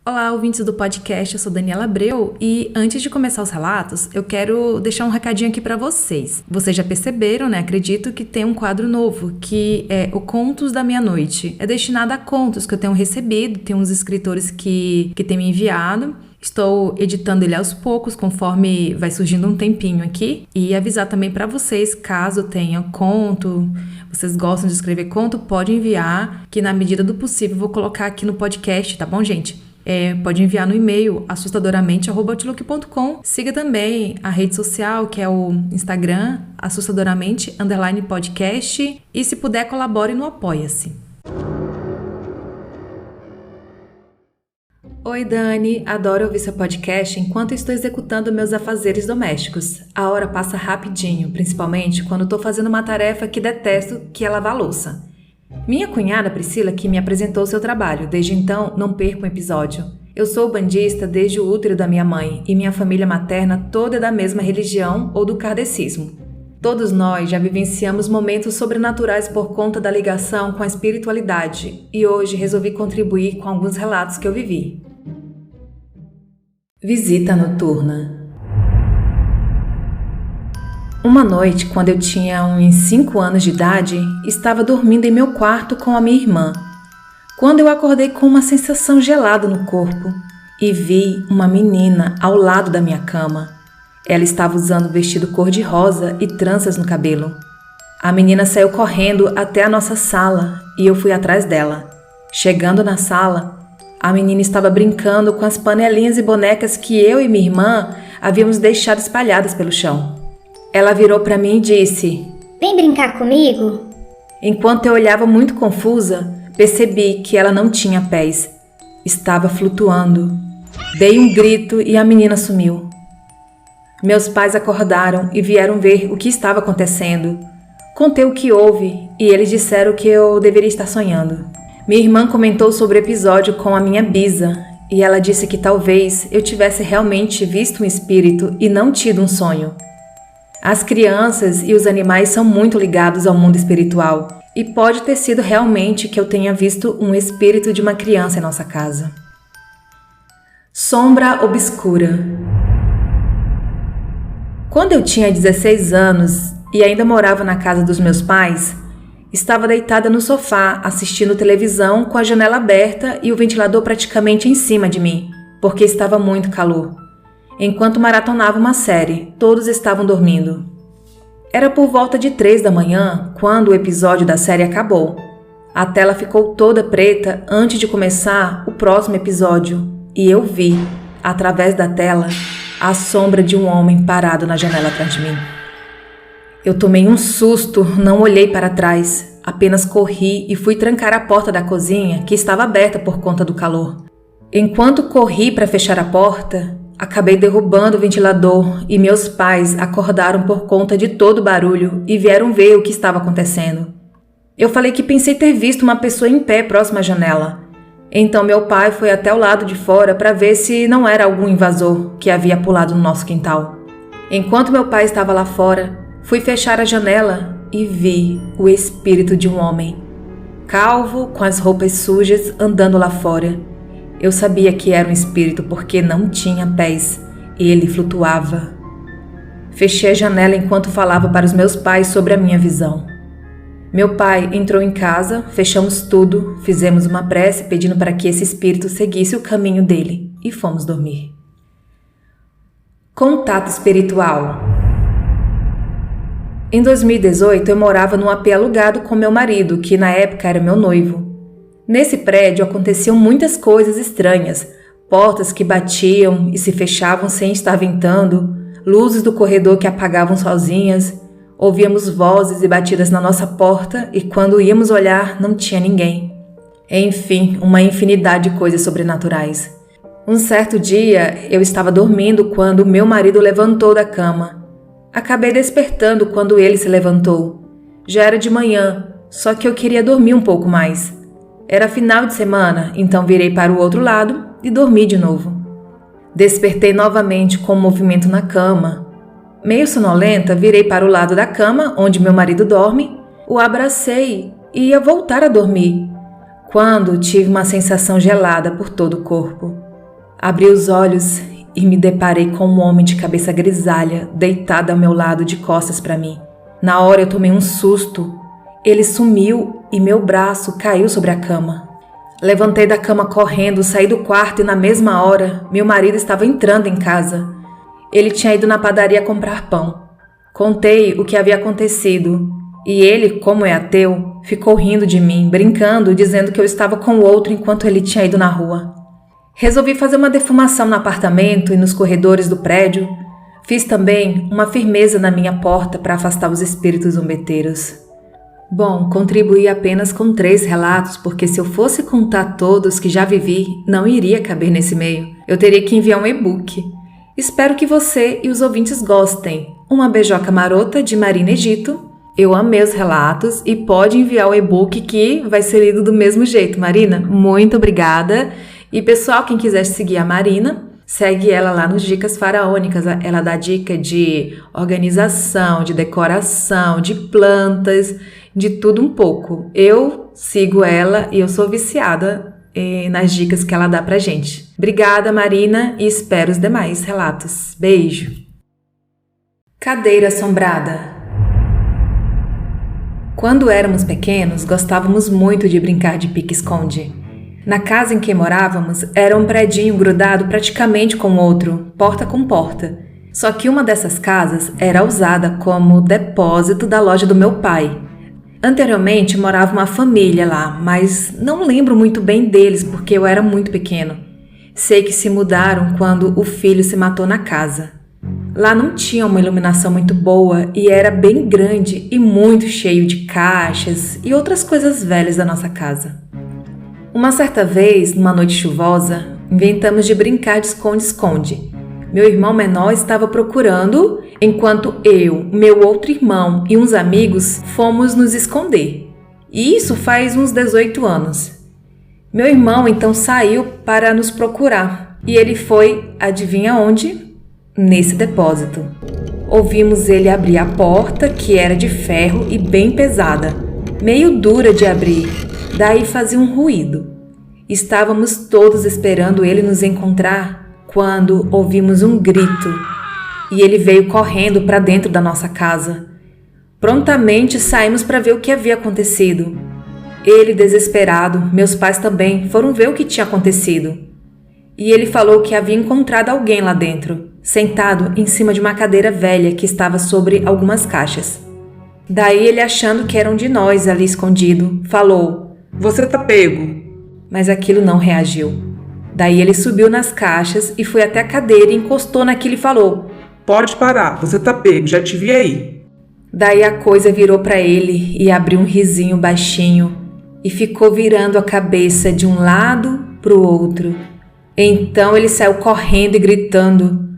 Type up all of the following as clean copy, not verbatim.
Olá, ouvintes do podcast, eu sou Daniela Abreu e antes de começar os relatos, eu quero deixar um recadinho aqui pra vocês. Vocês já perceberam, né? Acredito que tem um quadro novo, que é o Contos da Meia-Noite. É destinado a contos que eu tenho recebido, tem uns escritores que têm me enviado. Estou editando ele aos poucos, conforme vai surgindo um tempinho aqui. E avisar também pra vocês, caso tenha conto, vocês gostam de escrever conto, pode enviar, que na medida do possível eu vou colocar aqui no podcast, tá bom, gente? Pode enviar no e-mail assustadoramente@outlook.com. Siga também a rede social, que é o Instagram, assustadoramente_podcast. E se puder, colabore no Apoia-se. Oi, Dani. Adoro ouvir seu podcast enquanto estou executando meus afazeres domésticos. A hora passa rapidinho, principalmente quando estou fazendo uma tarefa que detesto, que é lavar a louça. Minha cunhada Priscila que me apresentou seu trabalho, desde então não perco um episódio. Eu sou bandista desde o útero da minha mãe e minha família materna toda é da mesma religião ou do kardecismo. Todos nós já vivenciamos momentos sobrenaturais por conta da ligação com a espiritualidade e hoje resolvi contribuir com alguns relatos que eu vivi. Visita noturna. Uma noite, quando eu tinha uns 5 anos de idade, estava dormindo em meu quarto com a minha irmã, quando eu acordei com uma sensação gelada no corpo e vi uma menina ao lado da minha cama. Ela estava usando vestido cor-de-rosa e tranças no cabelo. A menina saiu correndo até a nossa sala e eu fui atrás dela. Chegando na sala, a menina estava brincando com as panelinhas e bonecas que eu e minha irmã havíamos deixado espalhadas pelo chão. Ela virou para mim e disse: "Vem brincar comigo?" Enquanto eu olhava muito confusa, percebi que ela não tinha pés. Estava flutuando. Dei um grito e a menina sumiu. Meus pais acordaram e vieram ver o que estava acontecendo. Contei o que houve e eles disseram que eu deveria estar sonhando. Minha irmã comentou sobre o episódio com a minha bisa e ela disse que talvez eu tivesse realmente visto um espírito e não tido um sonho. As crianças e os animais são muito ligados ao mundo espiritual e pode ter sido realmente que eu tenha visto um espírito de uma criança em nossa casa. Sombra obscura. Quando eu tinha 16 anos e ainda morava na casa dos meus pais, estava deitada no sofá assistindo televisão com a janela aberta e o ventilador praticamente em cima de mim, porque estava muito calor. Enquanto maratonava uma série, todos estavam dormindo. Era por volta de 3 da manhã quando o episódio da série acabou. A tela ficou toda preta antes de começar o próximo episódio e eu vi, através da tela, a sombra de um homem parado na janela atrás de mim. Eu tomei um susto, não olhei para trás, apenas corri e fui trancar a porta da cozinha que estava aberta por conta do calor. Enquanto corri para fechar a porta, acabei derrubando o ventilador e meus pais acordaram por conta de todo o barulho e vieram ver o que estava acontecendo. Eu falei que pensei ter visto uma pessoa em pé próxima à janela. Então meu pai foi até o lado de fora para ver se não era algum invasor que havia pulado no nosso quintal. Enquanto meu pai estava lá fora, fui fechar a janela e vi o espírito de um homem, calvo, com as roupas sujas, andando lá fora. Eu sabia que era um espírito porque não tinha pés. Ele flutuava. Fechei a janela enquanto falava para os meus pais sobre a minha visão. Meu pai entrou em casa, fechamos tudo, fizemos uma prece pedindo para que esse espírito seguisse o caminho dele e fomos dormir. Contato espiritual. Em 2018, eu morava num AP alugado com meu marido, que na época era meu noivo. Nesse prédio aconteciam muitas coisas estranhas, portas que batiam e se fechavam sem estar ventando, luzes do corredor que apagavam sozinhas, ouvíamos vozes e batidas na nossa porta e quando íamos olhar não tinha ninguém. Enfim, uma infinidade de coisas sobrenaturais. Um certo dia eu estava dormindo quando meu marido levantou da cama. Acabei despertando quando ele se levantou. Já era de manhã, só que eu queria dormir um pouco mais. Era final de semana, então virei para o outro lado e dormi de novo. Despertei novamente com um movimento na cama. Meio sonolenta, virei para o lado da cama, onde meu marido dorme, o abracei e ia voltar a dormir, quando tive uma sensação gelada por todo o corpo. Abri os olhos e me deparei com um homem de cabeça grisalha deitado ao meu lado de costas para mim. Na hora eu tomei um susto. Ele sumiu e meu braço caiu sobre a cama. Levantei da cama correndo, saí do quarto e na mesma hora meu marido estava entrando em casa. Ele tinha ido na padaria comprar pão. Contei o que havia acontecido e ele, como é ateu, ficou rindo de mim, brincando, dizendo que eu estava com o outro enquanto ele tinha ido na rua. Resolvi fazer uma defumação no apartamento e nos corredores do prédio. Fiz também uma firmeza na minha porta para afastar os espíritos zombeteiros. Bom, contribuí apenas com 3 relatos, porque se eu fosse contar todos que já vivi, não iria caber nesse meio. Eu teria que enviar um e-book. Espero que você e os ouvintes gostem. Uma beijoca marota de Marina Egito. Eu amei os relatos e pode enviar o e-book que vai ser lido do mesmo jeito. Marina, muito obrigada. E pessoal, quem quiser seguir a Marina, segue ela lá nos Dicas Faraônicas. Ela dá dica de organização, de decoração, de plantas, de tudo um pouco. Eu sigo ela e eu sou viciada nas dicas que ela dá pra gente. Obrigada, Marina, e espero os demais relatos. Beijo! Cadeira assombrada. Quando éramos pequenos, gostávamos muito de brincar de pique-esconde. Na casa em que morávamos, era um predinho grudado praticamente com o outro, porta com porta. Só que uma dessas casas era usada como depósito da loja do meu pai. Anteriormente morava uma família lá, mas não lembro muito bem deles porque eu era muito pequeno. Sei que se mudaram quando o filho se matou na casa. Lá não tinha uma iluminação muito boa e era bem grande e muito cheio de caixas e outras coisas velhas da nossa casa. Uma certa vez, numa noite chuvosa, inventamos de brincar de esconde-esconde. Meu irmão menor estava procurando, enquanto eu, meu outro irmão e uns amigos fomos nos esconder. E isso faz uns 18 anos. Meu irmão então saiu para nos procurar e ele foi, adivinha onde? Nesse depósito. Ouvimos ele abrir a porta, que era de ferro e bem pesada, meio dura de abrir, daí fazia um ruído. Estávamos todos esperando ele nos encontrar quando ouvimos um grito e ele veio correndo para dentro da nossa casa. Prontamente saímos para ver o que havia acontecido. Ele desesperado, meus pais também, foram ver o que tinha acontecido. E ele falou que havia encontrado alguém lá dentro, sentado em cima de uma cadeira velha que estava sobre algumas caixas. Daí ele, achando que era um de nós ali escondido, falou: "Você tá pego!" Mas aquilo não reagiu. Daí ele subiu nas caixas e foi até a cadeira e encostou naquilo e falou: "Pode parar, você tá pego, já te vi aí." Daí a coisa virou para ele e abriu um risinho baixinho e ficou virando a cabeça de um lado pro outro. Então ele saiu correndo e gritando.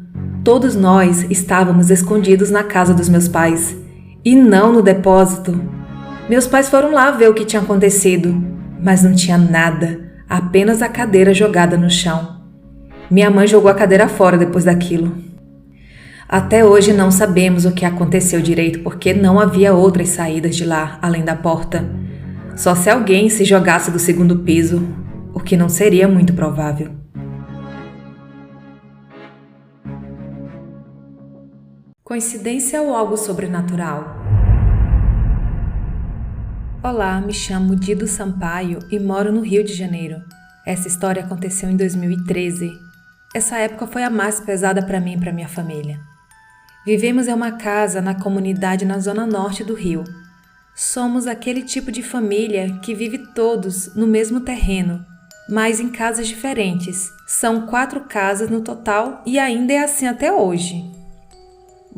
Todos nós estávamos escondidos na casa dos meus pais e não no depósito. Meus pais foram lá ver o que tinha acontecido, mas não tinha nada, apenas a cadeira jogada no chão. Minha mãe jogou a cadeira fora depois daquilo. Até hoje não sabemos o que aconteceu direito porque não havia outras saídas de lá além da porta. Só se alguém se jogasse do 2º piso, o que não seria muito provável. Coincidência ou algo sobrenatural? Olá, me chamo Dido Sampaio e moro no Rio de Janeiro. Essa história aconteceu em 2013. Essa época foi a mais pesada para mim e para minha família. Vivemos em uma casa na comunidade na zona norte do Rio. Somos aquele tipo de família que vive todos no mesmo terreno, mas em casas diferentes. São 4 casas no total e ainda é assim até hoje.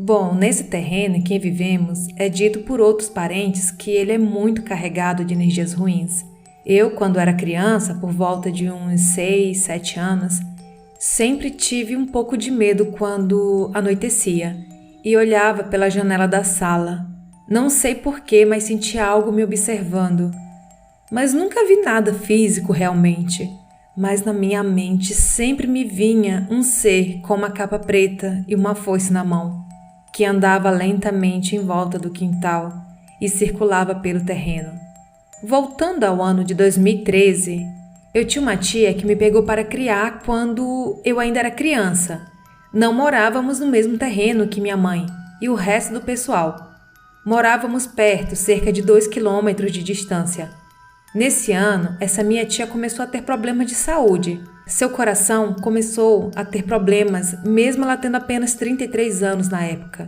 Bom, nesse terreno em que vivemos, é dito por outros parentes que ele é muito carregado de energias ruins. Eu, quando era criança, por volta de uns 6, 7 anos, sempre tive um pouco de medo quando anoitecia e olhava pela janela da sala. Não sei porquê, mas sentia algo me observando. Mas nunca vi nada físico realmente. Mas na minha mente sempre me vinha um ser com uma capa preta e uma foice na mão, que andava lentamente em volta do quintal e circulava pelo terreno. Voltando ao ano de 2013, Eu tinha uma tia que me pegou para criar quando eu ainda era criança. Não morávamos no mesmo terreno que minha mãe e o resto do pessoal. Morávamos perto, cerca de 2 quilômetros de distância. Nesse ano, essa minha tia começou a ter problemas de saúde. Seu coração começou a ter problemas, mesmo ela tendo apenas 33 anos na época.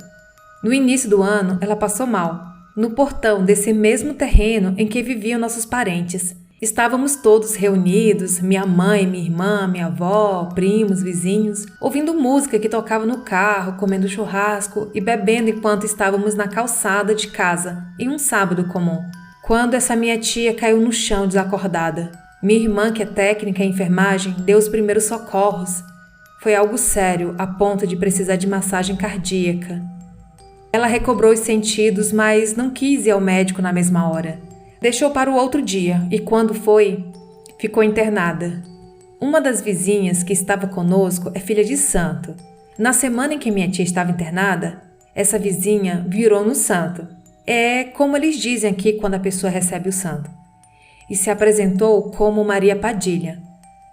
No início do ano, ela passou mal, no portão desse mesmo terreno em que viviam nossos parentes. Estávamos todos reunidos, minha mãe, minha irmã, minha avó, primos, vizinhos, ouvindo música que tocava no carro, comendo churrasco e bebendo enquanto estávamos na calçada de casa, em um sábado comum. Quando essa minha tia caiu no chão desacordada. Minha irmã, que é técnica em enfermagem, deu os primeiros socorros. Foi algo sério, a ponto de precisar de massagem cardíaca. Ela recobrou os sentidos, mas não quis ir ao médico na mesma hora. Deixou para o outro dia e, quando foi, ficou internada. Uma das vizinhas que estava conosco é filha de santo. Na semana em que minha tia estava internada, essa vizinha virou no santo. É como eles dizem aqui quando a pessoa recebe o santo. E se apresentou como Maria Padilha.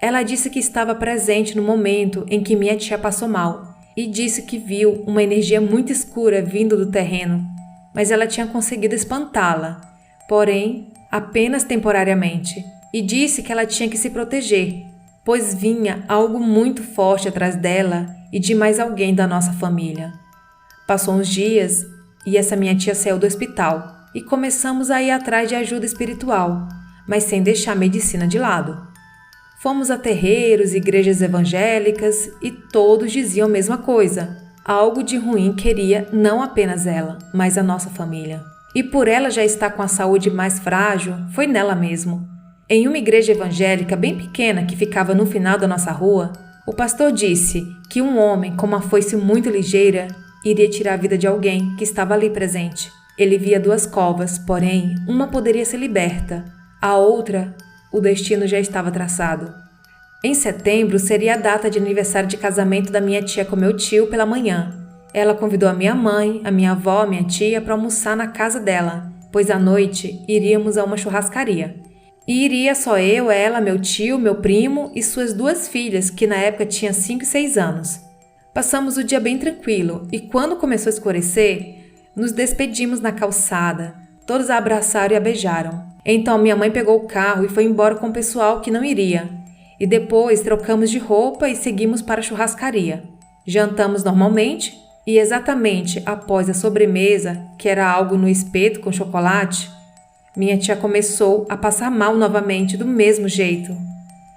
Ela disse que estava presente no momento em que minha tia passou mal e disse que viu uma energia muito escura vindo do terreno, mas ela tinha conseguido espantá-la, porém apenas temporariamente, e disse que ela tinha que se proteger, pois vinha algo muito forte atrás dela e de mais alguém da nossa família. Passou uns dias e essa minha tia saiu do hospital e começamos a ir atrás de ajuda espiritual, mas sem deixar a medicina de lado. Fomos a terreiros, igrejas evangélicas e todos diziam a mesma coisa. Algo de ruim queria não apenas ela, mas a nossa família. E por ela já estar com a saúde mais frágil, foi nela mesmo. Em uma igreja evangélica bem pequena que ficava no final da nossa rua, o pastor disse que um homem com uma foice muito ligeira iria tirar a vida de alguém que estava ali presente. Ele via 2 covas, porém, uma poderia ser liberta. A outra, o destino já estava traçado. Em setembro seria a data de aniversário de casamento da minha tia com meu tio pela manhã. Ela convidou a minha mãe, a minha avó, a minha tia para almoçar na casa dela, pois à noite iríamos a uma churrascaria. E iria só eu, ela, meu tio, meu primo e suas 2 filhas, que na época tinham 5 e 6 anos. Passamos o dia bem tranquilo e quando começou a escurecer, nos despedimos na calçada. Todos a abraçaram e a beijaram. Então minha mãe pegou o carro e foi embora com o pessoal que não iria. E depois trocamos de roupa e seguimos para a churrascaria. Jantamos normalmente e exatamente após a sobremesa, que era algo no espeto com chocolate, minha tia começou a passar mal novamente do mesmo jeito.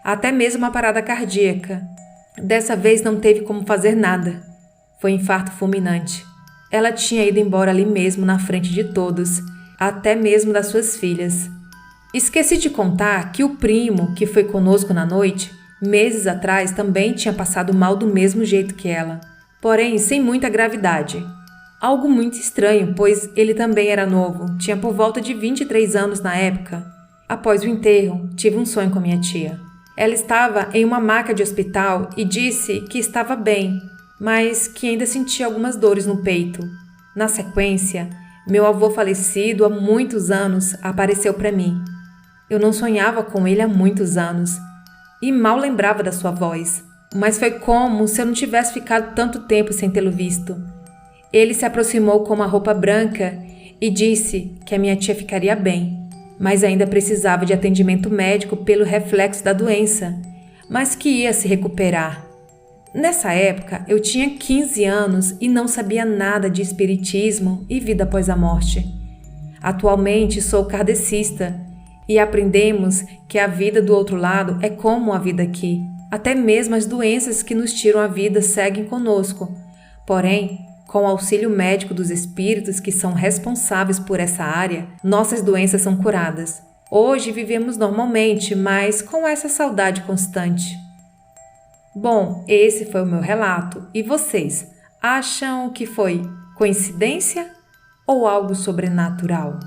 Até mesmo uma parada cardíaca. Dessa vez não teve como fazer nada. Foi infarto fulminante. Ela tinha ido embora ali mesmo na frente de todos, até mesmo das suas filhas. Esqueci de contar que o primo, que foi conosco na noite, meses atrás também tinha passado mal do mesmo jeito que ela, porém sem muita gravidade. Algo muito estranho, pois ele também era novo, tinha por volta de 23 anos na época. Após o enterro, tive um sonho com minha tia. Ela estava em uma maca de hospital e disse que estava bem, mas que ainda sentia algumas dores no peito. Na sequência, meu avô falecido há muitos anos apareceu para mim. Eu não sonhava com ele há muitos anos e mal lembrava da sua voz, mas foi como se eu não tivesse ficado tanto tempo sem tê-lo visto. Ele se aproximou com uma roupa branca e disse que a minha tia ficaria bem, mas ainda precisava de atendimento médico pelo reflexo da doença, mas que ia se recuperar. Nessa época, eu tinha 15 anos e não sabia nada de espiritismo e vida após a morte. Atualmente sou kardecista e aprendemos que a vida do outro lado é como a vida aqui. Até mesmo as doenças que nos tiram a vida seguem conosco. Porém, com o auxílio médico dos espíritos que são responsáveis por essa área, nossas doenças são curadas. Hoje vivemos normalmente, mas com essa saudade constante. Bom, esse foi o meu relato. E vocês, acham que foi coincidência ou algo sobrenatural?